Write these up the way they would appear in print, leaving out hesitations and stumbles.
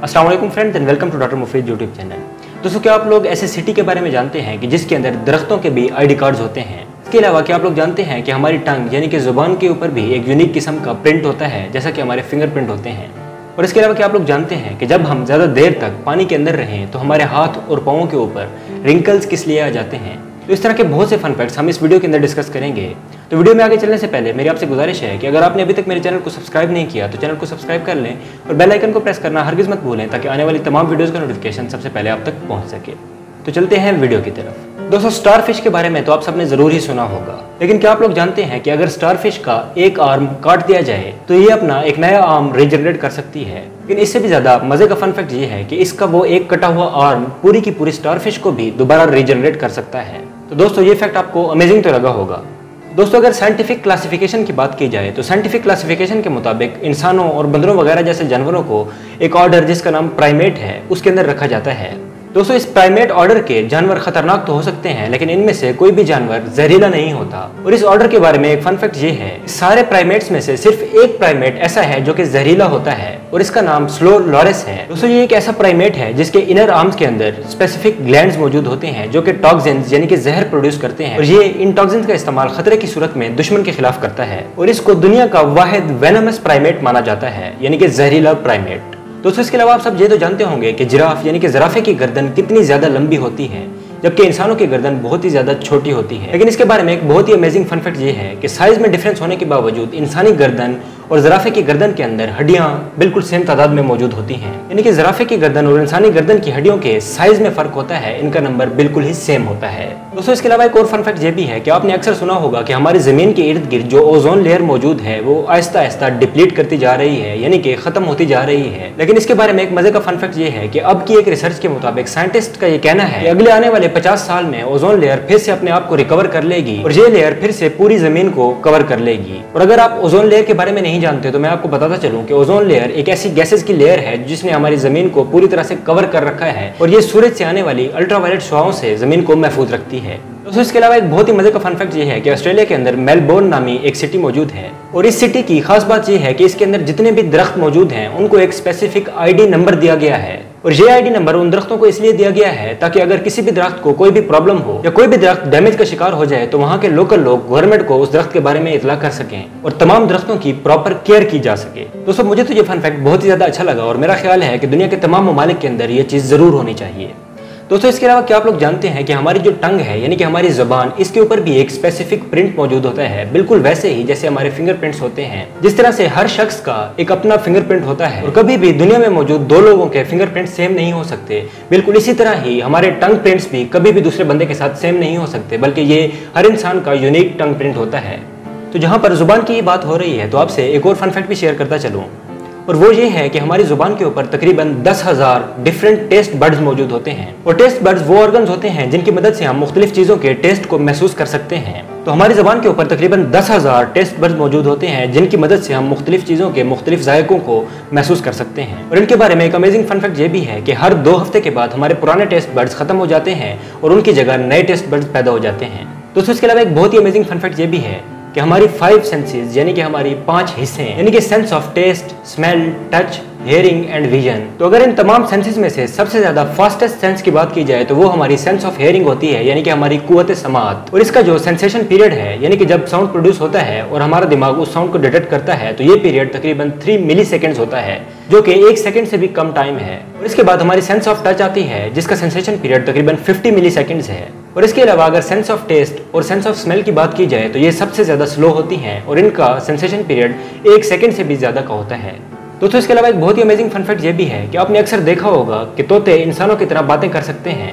अस्सलाम वालेकुम friends and welcome to doctor Mufeed YouTube channel. दोस्तों, क्या आप लोग ऐसे सिटी के बारे में जानते हैं कि जिसके अंदर दरख्तों के भी आईडी कार्ड्स होते हैं? इसके अलावा क्या आप लोग जानते हैं कि हमारी टंग यानी कि ज़ुबान के ऊपर भी एक यूनिक किस्म का प्रिंट होता है, जैसा कि हमारे फिंगरप्रिंट होते हैं। और इसके अलावा क्या आप लोग जानते हैं कि जब हम ज़्यादा देर तक पानी के अंदर रहें तो हमारे हाथ और पाँवों के ऊपर रिंकल्स किस लिए आ जाते हैं? तो इस तरह के बहुत से फन फैक्ट्स हम इस वीडियो के अंदर डिस्कस करेंगे। तो वीडियो में आगे चलने से पहले मेरी आपसे गुजारिश है कि अगर आपने अभी तक मेरे चैनल को सब्सक्राइब नहीं किया तो चैनल को सब्सक्राइब कर लें और बेल आइकन को प्रेस करना हरगिज़ मत भूलें ताकि आने वाली तमाम वीडियोज़ का नोटिफिकेशन सबसे पहले आप तक पहुंच सके। तो चलते हैं वीडियो की तरफ। दोस्तों, स्टारफिश के बारे में तो आप सबने ज़रूर ही सुना होगा, लेकिन क्या आप लोग जानते हैं कि अगर स्टारफिश का एक आर्म काट दिया जाए तो ये अपना एक नया आर्म रीजनरेट कर सकती है। लेकिन इससे भी ज़्यादा मज़े का फन फैक्ट ये है कि इसका वो एक कटा हुआ आर्म पूरी की पूरी स्टारफिश को भी दोबारा रीजनरेट कर सकता है। तो दोस्तों, ये फैक्ट आपको अमेजिंग तो लगा होगा। दोस्तों, अगर साइंटिफिक क्लासिफिकेशन की बात की जाए तो साइंटिफिक क्लासिफिकेशन के मुताबिक इंसानों और बंदरों वगैरह जैसे जानवरों को एक ऑर्डर जिसका नाम प्राइमेट है उसके अंदर रखा जाता है। दोस्तों, इस प्राइमेट ऑर्डर के जानवर खतरनाक तो हो सकते हैं, लेकिन इनमें से कोई भी जानवर जहरीला नहीं होता। और इस ऑर्डर के बारे में एक फन फैक्ट ये है, सारे प्राइमेट्स में से सिर्फ एक प्राइमेट ऐसा है जो कि जहरीला होता है और इसका नाम स्लो लॉरेस है। दोस्तों, ये एक ऐसा प्राइमेट है जिसके इनर आर्म्स के अंदर स्पेसिफिक ग्लैंड्स मौजूद होते हैं जो कि टॉक्सिन्स यानी कि जहर प्रोड्यूस करते हैं और ये इन टॉक्सिन्स का इस्तेमाल खतरे की सूरत में दुश्मन के खिलाफ करता है और इसको दुनिया का वाहिद वेनमस प्राइमेट माना जाता है, यानी कि जहरीला प्राइमेट। दोस्तों, इसके अलावा आप सब ये तो जानते होंगे कि जिराफ यानी कि ज़राफ़े की गर्दन कितनी ज़्यादा लंबी होती है, जबकि इंसानों की गर्दन बहुत ही ज़्यादा छोटी होती है। लेकिन इसके बारे में एक बहुत ही अमेजिंग फन फैक्ट ये है कि साइज़ में डिफरेंस होने के बावजूद इंसानी गर्दन और ज़राफ़े की गर्दन के अंदर हड्डियाँ बिल्कुल सेम तादाद में मौजूद होती हैं। यानी कि ज़राफ़े की गर्दन और इंसानी गर्दन की हड्डियों के साइज़ में फ़र्क होता है, इनका नंबर बिल्कुल ही सेम होता है। दोस्तों, इसके अलावा एक और फन फैक्ट ये भी है कि आपने अक्सर सुना होगा कि हमारी ज़मीन के इर्द गिर्द जो ओजोन लेयर मौजूद है वो आहिस्ता आहिस्ता डिप्लीट करती जा रही है, यानी कि ख़त्म होती जा रही है। लेकिन इसके बारे में एक मज़े का फन फैक्ट ये है कि अब की एक रिसर्च के मुताबिक साइंटिस्ट का ये कहना है कि अगले आने वाले 50 साल में ओजोन लेयर फिर से अपने आप को रिकवर कर लेगी और ये लेयर फिर से पूरी ज़मीन को कवर कर लेगी। और अगर आप ओजोन लेयर के बारे में नहीं जानते तो मैं आपको बताता चलूं कि ओजोन लेयर एक ऐसी गैसेस की लेयर है जिसने हमारी जमीन को पूरी तरह से कवर कर रखा है और ये सूरज से आने वाली अल्ट्रावायलेट शुआओं से जमीन को महफूज रखती है। दोस्तों, इसके अलावा एक बहुत ही मजे का फन फैक्ट ये है कि ऑस्ट्रेलिया के अंदर मेलबोर्न नामी एक सिटी मौजूद है और इस सिटी की खास बात यह है कि इसके अंदर जितने भी दरख्त मौजूद हैं उनको एक स्पेसिफिक आईडी नंबर दिया गया है और ये आईडी नंबर उन दरख्तों को इसलिए दिया गया है ताकि अगर किसी भी दरख्त को कोई भी प्रॉब्लम हो या कोई भी दरख्त डैमेज का शिकार हो जाए तो वहाँ के लोकल लोग गवर्नमेंट को उस दरख्त के बारे में इतला कर सकें और तमाम दरख्तों की प्रॉपर केयर की जा सके। दोस्तों, मुझे तो ये फन फैक्ट बहुत ही ज्यादा अच्छा लगा और मेरा ख्याल है कि दुनिया के तमाम ममालिक के अंदर ये चीज़ जरूर होनी चाहिए। दोस्तों, इसके अलावा क्या आप लोग जानते हैं कि हमारी जो टंग है यानी कि हमारी ज़ुबान, इसके ऊपर भी एक स्पेसिफिक प्रिंट मौजूद होता है, बिल्कुल वैसे ही जैसे हमारे फिंगरप्रिंट्स होते हैं। जिस तरह से हर शख्स का एक अपना फिंगरप्रिंट होता है और कभी भी दुनिया में मौजूद दो लोगों के फिंगरप्रिंट सेम नहीं हो सकते, बिल्कुल इसी तरह ही हमारे टंग प्रिंट्स भी कभी भी दूसरे बंदे के साथ सेम नहीं हो सकते, बल्कि ये हर इंसान का यूनिक टंग प्रिंट होता है। तो जहाँ पर ज़ुबान की बात हो रही है तो आपसे एक और फन फैक्ट भी शेयर करता चलूँ और वो ये है कि हमारी जुबान के ऊपर तकरीबन 10,000 डिफरेंट टेस्ट बड्स मौजूद होते हैं और टेस्ट बड्स वो ऑर्गन्स होते हैं जिनकी मदद से हम मुख्तलिफ चीज़ों के टेस्ट को महसूस कर सकते हैं। तो हमारी ज़बान के ऊपर तकरीबन 10,000 टेस्ट बड्स मौजूद होते हैं जिनकी मदद से हम मुख्तलिफ चीज़ों के मुख्तलिफ जायकों को महसूस कर सकते हैं। और इनके बारे में एक अमेजिंग फन फैक्ट ये भी है कि हर 2 हफ्ते के बाद हमारे पुराने टेस्ट बड्स खत्म हो जाते हैं और उनकी जगह नए टेस्ट बड्स पैदा हो जाते हैं। दोस्तों, इसके अलावा एक बहुत ही अमेजिंग फन फैक्ट ये भी है कि हमारी 5 सेंसेस यानी कि हमारी 5 हिस्से यानी कि sense of taste, smell, touch, hearing and vision, तो अगर इन तमाम सेंसेस में से सबसे ज्यादा फास्टेस्ट सेंस की बात की जाए तो वो हमारी सेंस ऑफ हियरिंग होती है, यानी कि हमारी कुव्वत समाअत। और इसका जो सेंसेशन पीरियड है यानी कि जब साउंड प्रोड्यूस होता है और हमारा दिमाग उस साउंड को डिटेक्ट करता है तो ये पीरियड तकरीबन 3 मिली सेकेंड्स होता है, जो कि 1 सेकंड से भी कम टाइम है। और इसके बाद हमारी सेंस ऑफ टच आती है जिसका सेंसेशन पीरियड तकरीबन 50 मिली सेकेंड्स है। और इसके अलावा अगर सेंस ऑफ टेस्ट और सेंस ऑफ स्मेल की बात की जाए तो ये सबसे ज़्यादा स्लो होती हैं और इनका सेंसेशन पीरियड 1 सेकंड से भी ज़्यादा का होता है। दोस्तों, इसके अलावा एक बहुत ही अमेजिंग फन फैक्ट ये भी है कि आपने अक्सर देखा होगा कि तोते इंसानों की तरह बातें कर सकते हैं,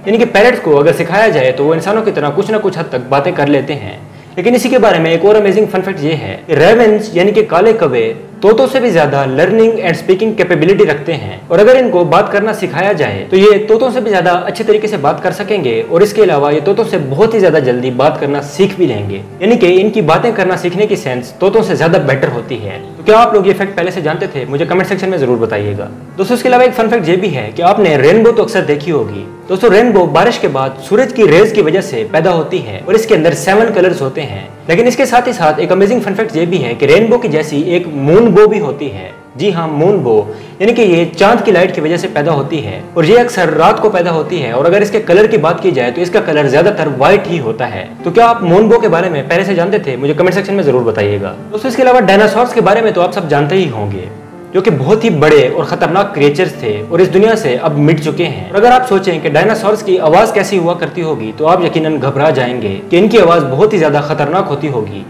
यानी कि पैरट्स को अगर सिखाया जाए तो वो इंसानों की तरह कुछ ना कुछ हद तक बातें कर लेते हैं। लेकिन इसी के बारे में एक और अमेजिंग फन फैक्ट ये है कि रेवेंस यानी कि काले कौवे तोतों से भी ज्यादा लर्निंग एंड स्पीकिंग कैपेबिलिटी रखते हैं और अगर इनको बात करना सिखाया जाए तो ये तोतों से भी ज्यादा अच्छे तरीके से बात कर सकेंगे और इसके अलावा ये तोतों से बहुत ही ज्यादा जल्दी बात करना सीख भी लेंगे, यानी कि इनकी बातें करना सीखने की सेंस तोतों से ज्यादा बेटर होती है। तो क्या आप लोग ये फैक्ट पहले से जानते थे? मुझे कमेंट सेक्शन में जरूर बताइएगा। दोस्तों, इसके अलावा एक फन फैक्ट ये भी है कि आपने रेनबो तो अक्सर देखी होगी। दोस्तों, रेनबो बारिश के बाद सूरज की रेज की वजह से पैदा होती है और इसके अंदर 7 कलर्स होते हैं। लेकिन इसके साथ ही साथ एक अमेजिंग फन फैक्ट ये भी है कि रेनबो की जैसी एक मून बो भी होती है जी हाँ, मूनबो, यानी कि ये चांद की लाइट की वजह से पैदा होती है और ये अक्सर रात को पैदा होती है। और अगर इसके कलर की बात की जाए तो इसका कलर ज्यादातर व्हाइट ही होता है। तो क्या आप मूनबो के बारे में पहले से जानते थे? मुझे कमेंट सेक्शन में जरूर बताइएगा। दोस्तों, इसके अलावा डायनासोर्स के बारे में तो आप सब जानते ही होंगे, जो कि बहुत ही बड़े और खतरनाक क्रिएचर्स थे और इस दुनिया से अब मिट चुके हैं। और अगर आप सोचें कि डायनासोर्स की आवाज कैसी हुआ करती होगी तो आप यकीनन घबरा जाएंगे कि इनकी आवाज बहुत ही ज्यादा खतरनाक होती होगी।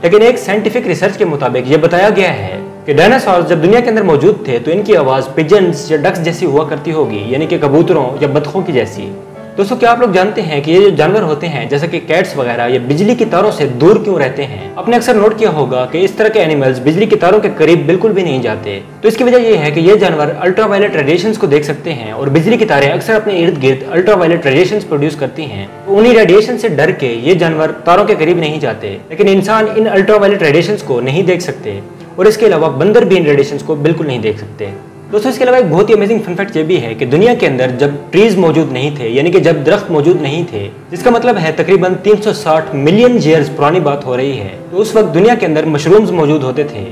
लेकिन एक साइंटिफिक रिसर्च के मुताबिक ये बताया गया है कि डायनासोर्स जब दुनिया के अंदर मौजूद थे तो इनकी आवाज पिजन्स या डक्स जैसी हुआ करती होगी, यानी कि कबूतरों या बतखों की जैसी। दोस्तों, क्या आप लोग जानते हैं कि ये जो जानवर होते हैं जैसे कि कैट्स वगैरह, ये बिजली की तारों से दूर क्यों रहते हैं? आपने अक्सर नोट किया होगा कि इस तरह के एनिमल्स बिजली की तारों के करीब बिल्कुल भी नहीं जाते। तो इसकी वजह यह है कि ये जानवर अल्ट्रावायलेट रेडिएशंस को देख सकते हैं और बिजली की तारें अक्सर अपने इर्द गिर्द अल्ट्रावायलेट रेडिएशंस प्रोड्यूस करती हैं। तो उन्हीं रेडिएशन से डर के ये जानवर तारों के करीब नहीं जाते। लेकिन इंसान इन अल्ट्रावायलेट रेडिएशंस को नहीं देख सकते और इसके अलावा बंदर भी इन रेडिएशंस को बिल्कुल नहीं देख सकते। दोस्तों, इसके अलावा एक बहुत ही अमेजिंग फन फैक्ट ये भी है कि दुनिया के अंदर जब ट्रीज मौजूद नहीं थे, यानी कि जब दरख्त मौजूद नहीं थे, जिसका मतलब है तकरीबन 360 मिलियन ईयर्स पुरानी बात हो रही है, तो उस वक्त दुनिया के अंदर मशरूम्स मौजूद होते थे।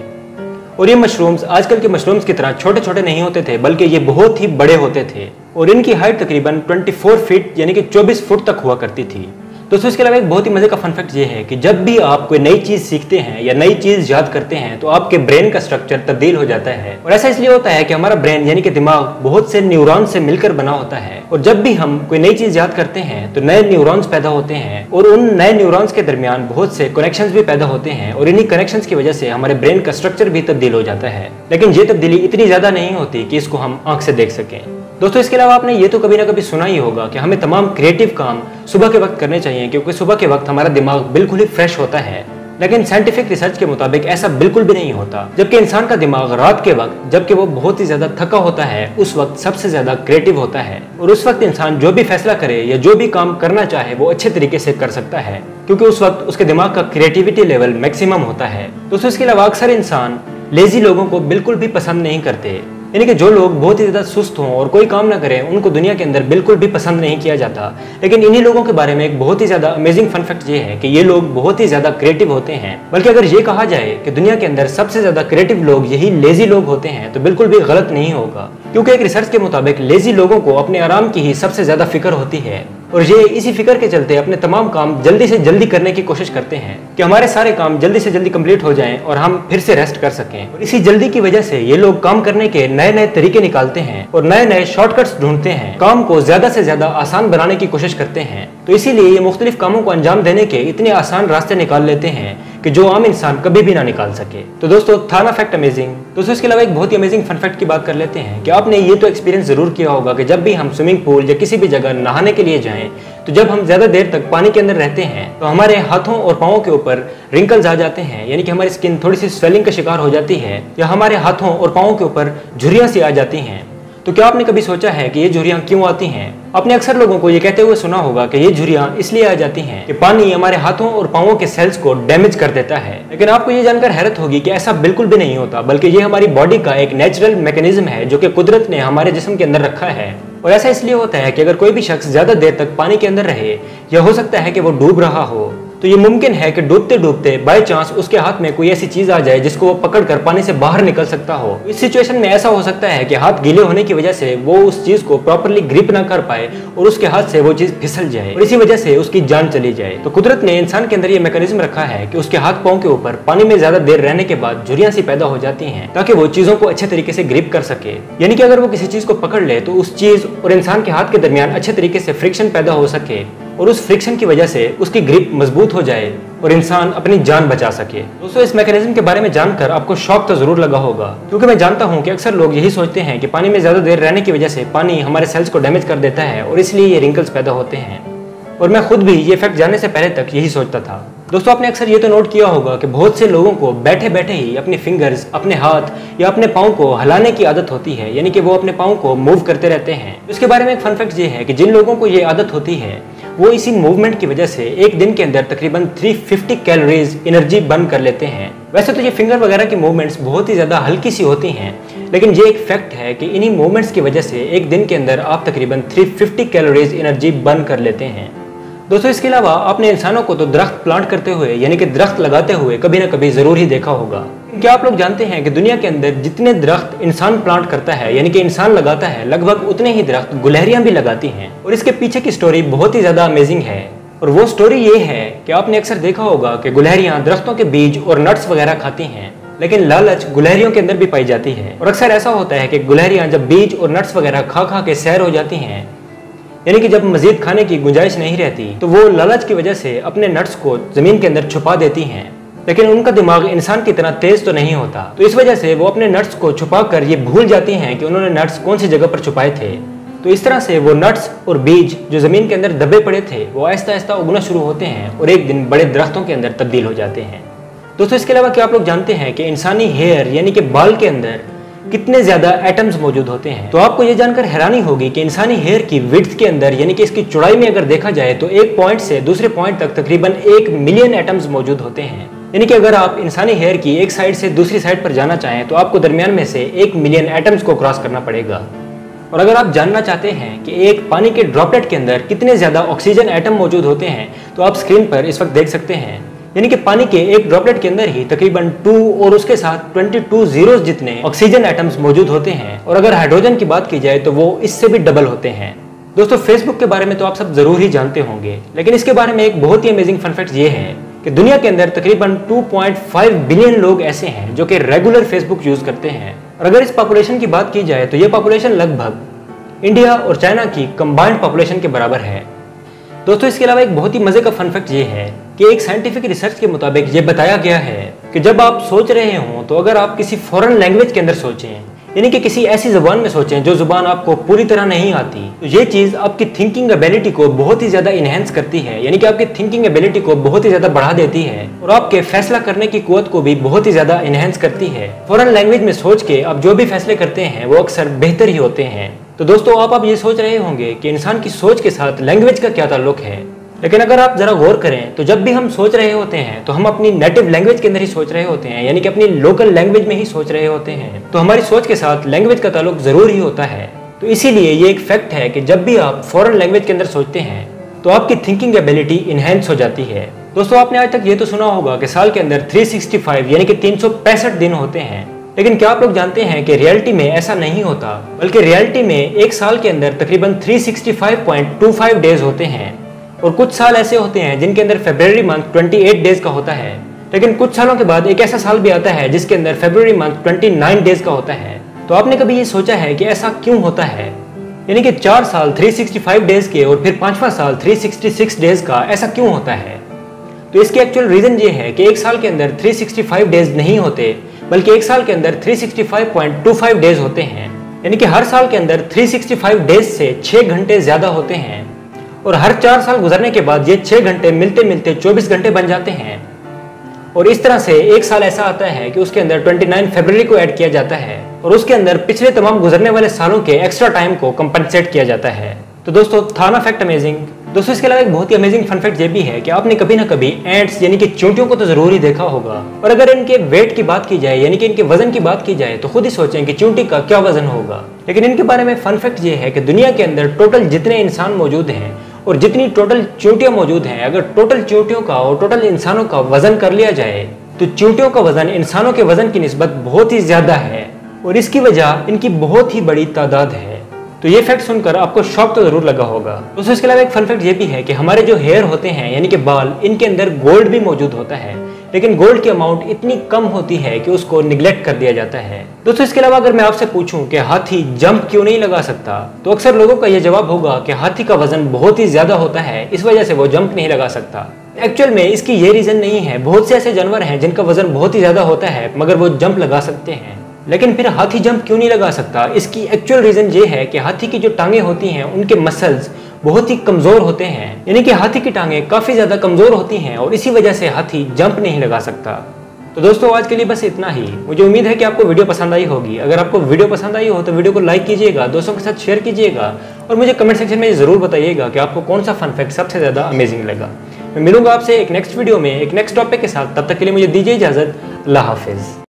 और ये मशरूम्स आजकल के मशरूम्स की तरह छोटे छोटे नहीं होते थे, बल्कि ये बहुत ही बड़े होते थे और इनकी हाइट तकरीबन 24 फीट यानी कि 24 फुट तक हुआ करती थी। दोस्तों, इसके अलावा एक बहुत ही मजे का फन फैक्ट ये है कि जब भी आप कोई नई चीज सीखते हैं या नई चीज याद करते हैं तो आपके ब्रेन का स्ट्रक्चर तब्दील हो जाता है। और ऐसा इसलिए होता है कि हमारा ब्रेन यानी कि दिमाग बहुत से न्यूरॉन से मिलकर बना होता है और जब भी हम कोई नई चीज याद करते हैं तो नए न्यूरॉन्स पैदा होते हैं और उन नए न्यूरॉन्स के दरमियान बहुत से कनेक्शंस भी पैदा होते हैं और इन्हीं कनेक्शंस की वजह से हमारे ब्रेन का स्ट्रक्चर भी तब्दील हो जाता है। लेकिन ये तब्दीली इतनी ज्यादा नहीं होती कि इसको हम आंख से देख सकें। दोस्तों, इसके अलावा आपने ये तो कभी ना कभी सुना ही होगा कि हमें तमाम क्रिएटिव काम सुबह के वक्त करने चाहिए, क्योंकि सुबह के वक्त हमारा दिमाग बिल्कुल ही फ्रेश होता है। लेकिन साइंटिफिक रिसर्च के मुताबिक ऐसा बिल्कुल भी नहीं होता। जबकि इंसान का दिमाग रात के वक्त, जबकि वो बहुत ही ज्यादा थका होता है, उस वक्त सबसे ज्यादा क्रिएटिव होता है और उस वक्त इंसान जो भी फैसला करे या जो भी काम करना चाहे वो अच्छे तरीके से कर सकता है, क्योंकि उस वक्त उसके दिमाग का क्रिएटिविटी लेवल मैक्सिमम होता है। दोस्तों, इसके अलावा अक्सर इंसान लेजी लोगों को बिल्कुल भी पसंद नहीं करते, यानी कि जो लोग बहुत ही ज्यादा सुस्त हों और कोई काम ना करें उनको दुनिया के अंदर बिल्कुल भी पसंद नहीं किया जाता। लेकिन इन्हीं लोगों के बारे में एक बहुत ही ज्यादा अमेजिंग फन फैक्ट ये है कि ये लोग बहुत ही ज्यादा क्रिएटिव होते हैं। बल्कि अगर ये कहा जाए कि दुनिया के अंदर सबसे ज्यादा क्रिएटिव लोग यही लेजी लोग होते हैं तो बिल्कुल भी गलत नहीं होगा, क्योंकि एक रिसर्च के मुताबिक लेजी लोगों को अपने आराम की ही सबसे ज्यादा फिक्र होती है और ये इसी फिक्र के चलते अपने तमाम काम जल्दी से जल्दी करने की कोशिश करते हैं कि हमारे सारे काम जल्दी से जल्दी कंप्लीट हो जाएं और हम फिर से रेस्ट कर सकें। और इसी जल्दी की वजह से ये लोग काम करने के नए नए तरीके निकालते हैं और नए नए शॉर्टकट्स ढूंढते हैं, काम को ज्यादा से ज्यादा आसान बनाने की कोशिश करते हैं। तो इसीलिए ये मुख्तलिफ कामों को अंजाम देने के इतने आसान रास्ते निकाल लेते हैं कि जो आम इंसान कभी भी ना निकाल सके। तो दोस्तों, था ना फैक्ट अमेजिंग? दोस्तों, इसके अलावा एक बहुत ही अमेजिंग फन फैक्ट की बात कर लेते हैं कि आपने ये तो एक्सपीरियंस जरूर किया होगा कि जब भी हम स्विमिंग पूल या किसी भी जगह नहाने के लिए जाएं तो जब हम ज्यादा देर तक पानी के अंदर रहते हैं तो हमारे हाथों और पाँवों के ऊपर रिंकल्स आ जाते हैं, यानी कि हमारी स्किन थोड़ी सी स्वेलिंग का शिकार हो जाती है या हमारे हाथों और पाँवों के ऊपर झुर्रियां सी आ जाती हैं। तो क्या आपने कभी सोचा है कि ये झुर्रियां क्यों आती हैं? आपने अक्सर लोगों को ये कहते हुए सुना होगा कि ये झुर्रियां इसलिए आ जाती हैं कि पानी हमारे हाथों और पाँवों के सेल्स को डैमेज कर देता है। लेकिन आपको ये जानकर हैरत होगी कि ऐसा बिल्कुल भी नहीं होता, बल्कि ये हमारी बॉडी का एक नेचुरल मैकेनिज्म है जो कि कुदरत ने हमारे जिस्म के अंदर रखा है। और ऐसा इसलिए होता है कि अगर कोई भी शख्स ज्यादा देर तक पानी के अंदर रहे या हो सकता है कि वो डूब रहा हो, तो ये मुमकिन है कि डूबते डूबते बाय चांस उसके हाथ में कोई ऐसी चीज आ जाए जिसको वो पकड़कर पानी से बाहर निकल सकता हो। इस सिचुएशन में ऐसा हो सकता है कि हाथ गीले होने की वजह से वो उस चीज को प्रॉपर्ली ग्रिप ना कर पाए और उसके हाथ से वो चीज फिसल जाए और इसी वजह से उसकी जान चली जाए। तो कुदरत ने इंसान के अंदर ये मैकेनिज्म रखा है कि उसके हाथ पाँव के ऊपर पानी में ज्यादा देर रहने के बाद झुर्रियां सी पैदा हो जाती हैं ताकि वो चीजों को अच्छे तरीके से ग्रिप कर सके। यानी कि अगर वो किसी चीज को पकड़ ले तो उस चीज और इंसान के हाथ के दरमियान अच्छे तरीके से फ्रिक्शन पैदा हो सके और उस फ्रिक्शन की वजह से उसकी ग्रिप मजबूत हो जाए और इंसान अपनी जान बचा सके। दोस्तों, इस मैकेनिज्म के बारे में जानकर आपको शौक तो जरूर लगा होगा, क्योंकि मैं जानता हूं कि अक्सर लोग यही सोचते हैं कि पानी में ज्यादा देर रहने की वजह से पानी हमारे सेल्स को डैमेज कर देता है और इसलिए ये रिंकल्स पैदा होते हैं। और मैं खुद भी ये फैक्ट जानने से पहले तक यही सोचता था। दोस्तों, आपने अक्सर ये तो नोट किया होगा कि बहुत से लोगों को बैठे बैठे ही अपने फिंगर्स, अपने हाथ या अपने पाँव को हिलाने की आदत होती है, यानी कि वो अपने पाँव को मूव करते रहते हैं। इसके बारे में एक फन फैक्ट ये है कि जिन लोगों को ये आदत होती है वो इसी मूवमेंट की वजह से एक दिन के अंदर तकरीबन 350 कैलोरीज एनर्जी बर्न कर लेते हैं। वैसे तो ये फिंगर वगैरह की मूवमेंट्स बहुत ही ज्यादा हल्की सी होती हैं, लेकिन ये एक फैक्ट है कि इन्हीं मूवमेंट्स की वजह से एक दिन के अंदर आप तकरीबन 350 कैलोरीज एनर्जी बर्न कर लेते हैं। दोस्तों इसके अलावा आपने इंसानों को तो दरख्त प्लांट करते हुए यानी कि दरख्त लगाते हुए कभी ना कभी जरूर ही देखा होगा। क्या आप लोग जानते हैं कि दुनिया के अंदर जितने दरख्त इंसान प्लांट करता है यानी कि इंसान लगाता है, लगभग उतने ही दरख्त गुलहरियां भी लगाती हैं। और इसके पीछे की स्टोरी बहुत ही ज्यादा अमेजिंग है। और वो स्टोरी ये है कि आपने अक्सर देखा होगा कि गुलहरियां दरख्तों के बीज और नट्स वगैरह खाती हैं, लेकिन लालच गुलहरियों के अंदर भी पाई जाती है। और अक्सर ऐसा होता है कि गुलहरियां जब बीज और नट्स वगैरह खा खा के सैर हो जाती हैं, यानी कि जब मजीद खाने की गुंजाइश नहीं रहती, तो वो लालच की वजह से अपने नट्स को जमीन के अंदर छुपा देती हैं। लेकिन उनका दिमाग इंसान की तरह तेज तो नहीं होता, तो इस वजह से वो अपने नट्स को छुपा कर ये भूल जाती हैं कि उन्होंने नट्स कौन सी जगह पर छुपाए थे। तो इस तरह से वो नट्स और बीज जो जमीन के अंदर दबे पड़े थे वो आहिस्ता आहिस्ता उगना शुरू होते हैं और एक दिन बड़े दरख्तों के अंदर तब्दील हो जाते हैं। दोस्तों इसके अलावा क्या आप लोग जानते हैं कि इंसानी हेयर यानी कि बाल के अंदर कितने ज्यादा एटम्स मौजूद होते हैं? तो आपको ये जानकर हैरानी होगी कि इंसानी हेयर की विड्थ के अंदर यानी कि इसकी चौड़ाई में अगर देखा जाए तो एक पॉइंट से दूसरे पॉइंट तक तकरीबन 1 मिलियन एटम्स मौजूद होते हैं। यानी कि अगर आप इंसानी हेयर की एक साइड से दूसरी साइड पर जाना चाहें तो आपको दरमियान में से 1 मिलियन एटम्स को क्रॉस करना पड़ेगा। और अगर आप जानना चाहते हैं कि एक पानी के ड्रॉपलेट के अंदर कितने ज्यादा ऑक्सीजन एटम मौजूद होते हैं तो आप स्क्रीन पर इस वक्त देख सकते हैं। यानी कि पानी के एक ड्रॉपलेट के अंदर ही तकरीबन 2 और उसके साथ 22 जीरोस जितने ऑक्सीजन एटम्स मौजूद होते हैं। और अगर हाइड्रोजन की बात की जाए तो वो इससे भी डबल होते हैं। दोस्तों फेसबुक के बारे में तो आप सब जरूर ही जानते होंगे, लेकिन इसके बारे में एक बहुत ही अमेजिंग फन फैक्ट ये है कि दुनिया के अंदर तकरीबन 2.5 बिलियन लोग ऐसे हैं जो कि रेगुलर फेसबुक यूज करते हैं। और अगर इस पॉपुलेशन की बात की जाए तो ये पॉपुलेशन लगभग इंडिया और चाइना की कंबाइंड पॉपुलेशन के बराबर है। दोस्तों इसके अलावा एक बहुत ही मजे का फन फैक्ट ये है कि एक साइंटिफिक रिसर्च के मुताबिक ये बताया गया है कि जब आप सोच रहे हो तो अगर आप किसी फॉरेन लैंग्वेज के अंदर सोचें, यानी कि किसी ऐसी जुबान में सोचें जो जुबान आपको पूरी तरह नहीं आती, तो ये चीज आपकी थिंकिंग एबिलिटी को बहुत ही ज्यादा इनहेंस करती है, यानी कि आपकी थिंकिंग एबिलिटी को बहुत ही ज्यादा बढ़ा देती है और आपके फैसला करने की कुवत को भी बहुत ही ज्यादा इनहेंस करती है। फॉरेन लैंग्वेज में सोच के आप जो भी फैसले करते हैं वो अक्सर बेहतर ही होते हैं। तो दोस्तों आप ये सोच रहे होंगे कि इंसान की सोच के साथ लैंग्वेज का क्या ताल्लुक है, लेकिन अगर आप जरा गौर करें तो जब भी हम सोच रहे होते हैं तो हम अपनी नेटिव लैंग्वेज के अंदर ही सोच रहे होते हैं, यानी कि अपनी लोकल लैंग्वेज में ही सोच रहे होते हैं। तो हमारी सोच के साथ लैंग्वेज का ताल्लुक जरूर ही होता है। तो इसीलिए ये एक फैक्ट है कि जब भी आप फॉरेन लैंग्वेज के अंदर सोचते हैं तो आपकी थिंकिंग एबिलिटी इनहेंस हो जाती है। दोस्तों आपने आज तक ये तो सुना होगा कि साल के अंदर 365 यानी कि 365 दिन होते हैं, लेकिन क्या आप लोग जानते हैं कि रियलिटी में ऐसा नहीं होता, बल्कि रियलिटी में एक साल के अंदर तकरीबन 365.25 डेज होते हैं। और कुछ साल ऐसे होते हैं जिनके अंदर फरवरी मंथ 28 डेज का होता है, लेकिन कुछ सालों के बाद एक ऐसा साल भी आता है जिसके अंदर फरवरी मंथ 29 डेज का होता है। तो आपने कभी ये सोचा है कि ऐसा क्यों होता है? यानी कि 4 साल 365 डेज के और फिर 5वां साल 366 डेज का ऐसा क्यों होता है? तो इसकी एक्चुअल रीजन ये है कि एक साल के अंदर 365 डेज नहीं होते, बल्कि एक साल के अंदर 365.25 डेज होते हैं। यानी कि हर साल के अंदर 365 डेज से 6 घंटे ज्यादा होते हैं और हर 4 साल गुजरने के बाद ये 6 घंटे मिलते मिलते 24 घंटे बन जाते हैं। और इस तरह से एक साल ऐसा आता है कि उसके अंदर 29 फरवरी को ऐड किया जाता है और उसके अंदर पिछले तमाम गुजरने वाले सालों के एक्स्ट्रा टाइम को कंपनसेट किया जाता है। तो दोस्तों था ना फैक्ट अमेजिंग? दोस्तों इसके अलावा एक बहुत ही अमेजिंग फन फैक्ट ये भी है कि आपने कभी ना कभी एंट्स यानी कि चींटियों को तो जरूर ही देखा होगा। और अगर इनके वेट की बात की जाए यानी कि इनके वजन की बात की जाए तो खुद ही सोचें कि चींटी का क्या वजन होगा। लेकिन इनके बारे में फन फैक्ट ये है कि दुनिया के अंदर टोटल जितने इंसान मौजूद हैं और जितनी टोटल चींटियां मौजूद हैं, अगर टोटल चींटियों का और टोटल इंसानों का वजन कर लिया जाए तो चींटियों का वजन इंसानों के वजन की निस्बत बहुत ही ज्यादा है और इसकी वजह इनकी बहुत ही बड़ी तादाद है। तो ये फैक्ट सुनकर आपको शॉक तो जरूर लगा होगा। दोस्तों इसके अलावा एक फन फैक्ट ये भी है कि हमारे जो हेयर होते हैं यानी कि बाल, इनके अंदर गोल्ड भी मौजूद होता है, लेकिन गोल्ड की अमाउंट इतनी कम होती है कि उसको निगलेक्ट कर दिया जाता है। दोस्तों इसके अलावा अगर मैं आपसे पूछूं कि हाथी जंप क्यों नहीं लगा सकता, तो अक्सर लोगों का यह जवाब होगा कि हाथी का वजन बहुत ही ज्यादा होता है, इस वजह से वो जंप नहीं लगा सकता। एक्चुअल में इसकी ये रीजन नहीं है। बहुत से ऐसे जानवर हैं जिनका वजन बहुत ही ज्यादा होता है मगर वो जंप लगा सकते हैं, लेकिन फिर हाथी जंप क्यों नहीं लगा सकता? इसकी एक्चुअल रीजन ये है कि हाथी की जो टांगे होती हैं उनके मसल्स बहुत ही कमजोर होते हैं, यानी कि हाथी की टांगे काफी ज्यादा कमजोर होती हैं और इसी वजह से हाथी जंप नहीं लगा सकता। तो दोस्तों आज के लिए बस इतना ही। मुझे उम्मीद है कि आपको वीडियो पसंद आई होगी। अगर आपको वीडियो पसंद आई हो तो वीडियो को लाइक कीजिएगा, दोस्तों के साथ शेयर कीजिएगा और मुझे कमेंट सेक्शन में जरूर बताइएगा कि आपको कौन सा फन फैक्ट सबसे ज्यादा अमेजिंग लगा। मैं मिलूंगा आपसे एक नेक्स्ट वीडियो में एक नेक्स्ट टॉपिक के साथ। तब तक के लिए मुझे दीजिए इजाजत। अल्लाह हाफिज।